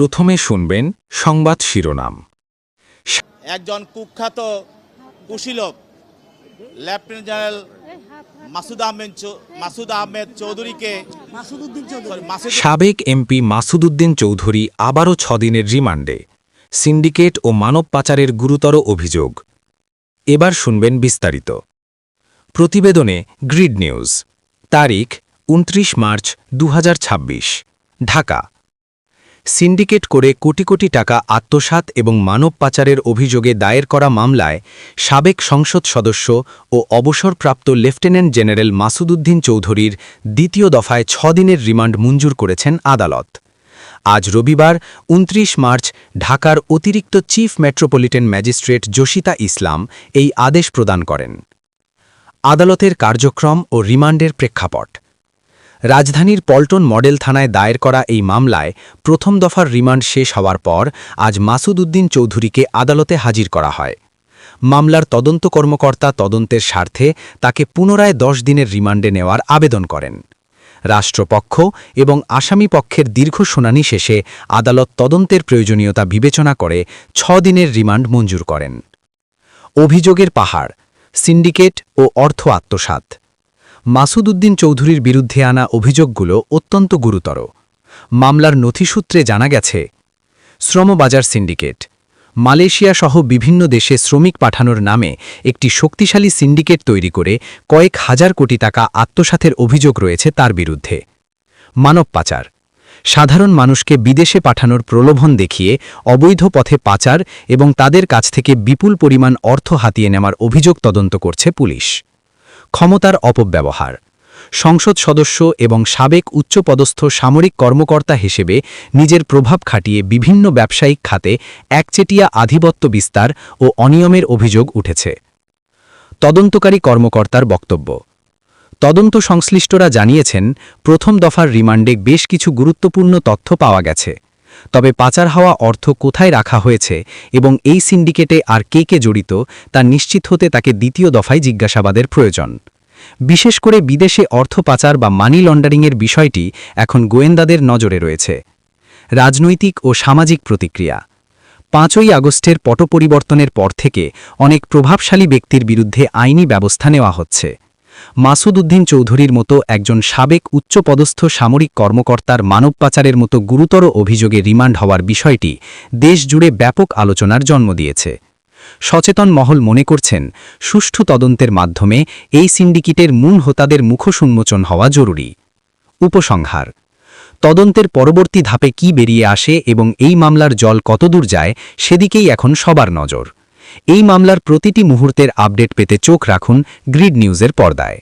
প্রথমে শুনবেন সংবাদ শিরোনাম। একজন কুখ্যাত কুশীলব লেফটেন্যান্ট জেনারেল মাসুদ আহমেদ চৌধুরীকে সাবেক এমপি মাসুদ উদ্দিন চৌধুরী আবারও 6 দিনের রিমান্ডে। সিন্ডিকেট ও মানব পাচারের গুরুতর অভিযোগ। এবার শুনবেন বিস্তারিত। প্রতিবেদনে গ্রিড নিউজ। তারিখ 29 মার্চ 2026। ঢাকা। সিন্ডিকেট করে কোটি কোটি টাকা আত্মসাৎ এবং মানব পাচারের অভিযোগে দায়ের করা মামলায় সাবেক সংসদ সদস্য ও অবসরপ্রাপ্ত লেফটেন্যান্ট জেনারেল মাসুদ উদ্দিন চৌধুরীর দ্বিতীয় দফায় 6 দিনের রিমান্ড মঞ্জুর করেছেন আদালত। আজ রবিবার 29 মার্চ ঢাকার অতিরিক্ত চিফ মেট্রোপলিটন ম্যাজিস্ট্রেট জসিতা ইসলাম এই আদেশ প্রদান করেন। আদালতের কার্যক্রম ও রিমান্ডের প্রেক্ষাপট। রাজধানীর পল্টন মডেল থানায় দায়ের করা এই মামলায় প্রথম দফার রিমান্ড শেষ হওয়ার পর আজ মাসুদ উদ্দিন চৌধুরীকে আদালতে হাজির করা হয়। মামলার তদন্ত কর্মকর্তা তদন্তের স্বার্থে তাকে পুনরায় 10 দিনের রিমান্ডে নেওয়ার আবেদন করেন। রাষ্ট্রপক্ষ এবং আসামি পক্ষের দীর্ঘ শুনানি শেষে আদালত তদন্তের প্রয়োজনীয়তা বিবেচনা করে 6 দিনের রিমান্ড মঞ্জুর করেন। অভিযোগের পাহাড়, সিন্ডিকেট ও অর্থ আত্মসাৎ। মাসুদ উদ্দিন চৌধুরীর বিরুদ্ধে আনা অভিযোগগুলো অত্যন্ত গুরুতর। মামলার নথিসূত্রে জানা গেছে, শ্রমবাজার সিন্ডিকেট মালয়েশিয়া সহ বিভিন্ন দেশে শ্রমিক পাঠানোর নামে একটি শক্তিশালী সিন্ডিকেট তৈরি করে কয়েক হাজার কোটি টাকা আত্মসাতের অভিযোগ রয়েছে তার বিরুদ্ধে। মানব পাচার সাধারণ মানুষকে বিদেশে পাঠানোর প্রলোভন দেখিয়ে অবৈধ পথে পাচার এবং তাদের কাছ থেকে বিপুল পরিমাণ অর্থ হাতিয়ে নেওয়ার অভিযোগ তদন্ত করছে পুলিশ। ক্ষমতার অপব্যবহার সংসদ সদস্য এবং সাবেক উচ্চপদস্থ সামরিক কর্মকর্তা হিসেবে নিজের প্রভাব খাটিয়ে বিভিন্ন ব্যবসায়িক খাতে একচেটিয়া আধিপত্য বিস্তার ও অনিয়মের অভিযোগ উঠেছে। তদন্তকারী কর্মকর্তার বক্তব্য। তদন্ত সংশ্লিষ্টরা জানিয়েছেন, প্রথম দফার রিমান্ডে বেশ কিছু গুরুত্বপূর্ণ তথ্য পাওয়া গেছে। তবে পাচার হওয়া অর্থ কোথায় রাখা হয়েছে এবং এই সিন্ডিকেটে আর কে কে জড়িত তা নিশ্চিত হতে তাকে দ্বিতীয় দফায় জিজ্ঞাসাবাদের প্রয়োজন। বিশেষ করে বিদেশে অর্থ পাচার বা মানি লন্ডারিংয়ের বিষয়টি এখন গোয়েন্দাদের নজরে রয়েছে। রাজনৈতিক ও সামাজিক প্রতিক্রিয়া। 5ই আগস্টের পট পরিবর্তনের পর থেকে অনেক প্রভাবশালী ব্যক্তির বিরুদ্ধে আইনি ব্যবস্থা নেওয়া হচ্ছে। মাসুদ উদ্দিন চৌধুরীর মতো একজন সাবেক উচ্চপদস্থ সামরিক কর্মকর্তার মানব পাচারের মতো গুরুতর অভিযোগে রিমান্ড হওয়ার বিষয়টি দেশজুড়ে ব্যাপক আলোচনার জন্ম দিয়েছে। সচেতন মহল মনে করছেন, সুষ্ঠু তদন্তের মাধ্যমে এই সিন্ডিকেটের মূল হোতাদের মুখোন্মোচন হওয়া জরুরি। উপসংহার। তদন্তের পরবর্তী ধাপে কি বেরিয়ে আসে এবং এই মামলার জল কতদূর যায় সেদিকেই এখন সবার নজর। এই মামলার প্রতিটি মুহূর্তের আপডেট পেতে চোখ রাখুন গ্রিড নিউজের পর্দায়।